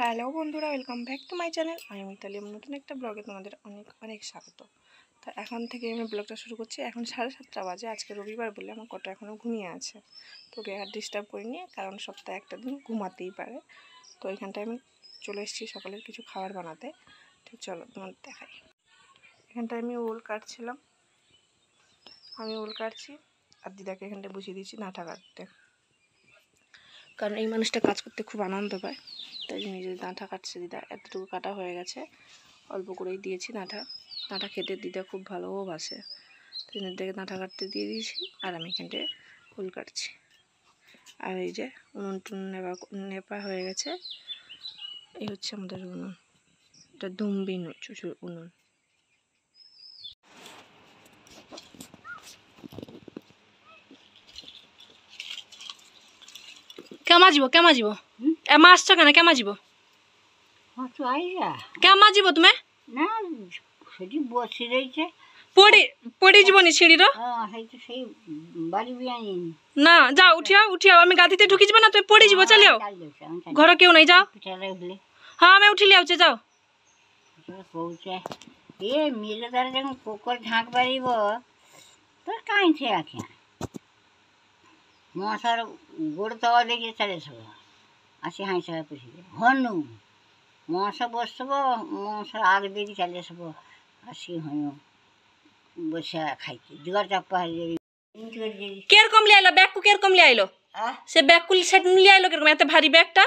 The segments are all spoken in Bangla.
হ্যালো বন্ধুরা, welcome back to my channel. আমি মিতালি। নতুন একটা ব্লগে তোমাদের অনেক অনেক স্বাগত। তো এখন থেকে আমি ব্লগটা শুরু করছি। এখন 7:30 বাজে। আজকে রবিবার বলে আমার কটা এখনও ঘুমিয়ে আছে। তোকে আর ডিস্টার্ব করিনি, কারণ সপ্তাহে একটা দিন ঘুমাতেই পারে। তো এখানটায় আমি চলে এসেছি সকালের কিছু খাবার বানাতে। তো চলো তোমাদের দেখাই। এখানটায় আমি ওল কাটছিলাম। আমি ওল কাটছি আর দিদাকে এখানটায় বসিয়ে দিয়েছি নাটা কাটতে, কারণ এই মানুষটা কাজ করতে খুব আনন্দ পায়। তাই জন্য নিজের ডাঁটা কাটছে দিদা। এতটুকু কাটা হয়ে গেছে, অল্প করেই দিয়েছি ডাঁটা খেতে দিদা খুব ভালোবাসে। তাই জন্য দিদাকে ডাঁটা কাটতে দিয়ে দিয়েছি আর আমি এখানটায় ফুল কাটছি। আর এই যে উনুন টুন নেপা হয়ে গেছে। এই হচ্ছে আমাদের উনুন, এটা দুম্বি উনুন। কেমা যাব এমা আসছো কেন? কেমা যাব কেমা যাব তুমি? না সেটি বসে রয়েছে পড়ে যাবনি সিঁড়ির। সেই বাড়ি বিয়ানি না যাও, উঠিয়াও আমি গাদিতে ঢুকি যাব না, তুমি পড়ে যাব। চালিও, ঘর কেউ নাই, যাও। হ্যাঁ আমি উঠিলি আউছে, যাও। কৌছে এ মিলে তারা যখন পোকর ঝাঁক বাড়িব তোর কাঁইছে আখে মশার গোড় দেওয়া দেখে চালে সব আসি হাঁসা পুষি হনু মশা বসব মশার আগ দিয়ে চালে আসব আসি হনু বসে খাইতে জোগাড় চাপা কিরকম লিয়ে আইলো ব্যাগ? কিরকম লিয়ে আইলো? সে ব্যাগ কুল সেট লিয়ে আইলো কিরকম? এত ভারী ব্যাগটা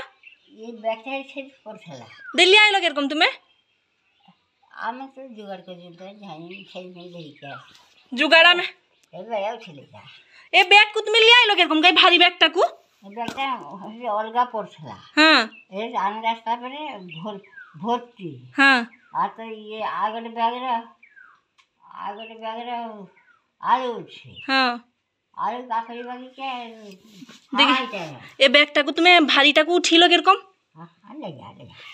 এই ব্যাগটা সেট করছিলাম দিল্লি আইলো কিরকম তুমি? আমি তো জোগাড় করে দিতে জানি সেই মেয়ে দেখে জুগাড় আমি এবারেও ছেলে যা এ ব্যাগ কু তুমি লিয়ে আইলো কিরকম? গাই ভারী ব্যাগটা কু ব্যাগটা অলগা পড়ছিলাম। হ্যাঁ এর আন্দাজ তারপরে ভর্তি। হ্যাঁ আর তো ইয়ে আগের ব্যাগেরা আলু উঠছে। হ্যাঁ আলু কাকড়ি বাগিকে এ ব্যাগটাকু তুমি ভারীটাকু উঠিলো কিরকম? আলেগা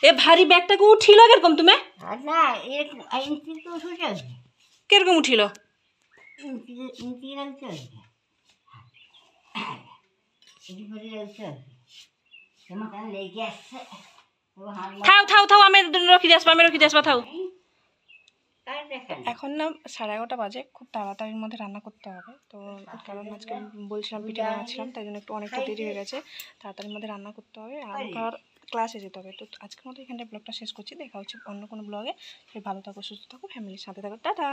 এ ভারী ব্যাগটাকু উঠিলো কিরকম তুমি? না ইঞ্চি তো সুযোগ কিরকম উঠিলো? ইঞ্চি লাগছে লেগে আসছে। থাও আমি রখি দিয়ে আসবা থাও। এখন না 11:30 বাজে। খুব তাড়াতাড়ির মধ্যে রান্না করতে হবে। তো কারণ আজকে বলছিলাম পিঠে বানাচ্ছিলাম, তাই জন্য একটু অনেকটা দেরি হয়ে গেছে। তাড়াতাড়ির মধ্যে রান্না করতে হবে আর আমাকে আর ক্লাসে যেতে হবে। তো আজকের মতো এখানটায় ব্লগটা শেষ করছি। দেখা হচ্ছে অন্য কোনো ব্লগে। ভালো থাকো, সুস্থ থাকো, ফ্যামিলির সাথে থাকো। টাটা।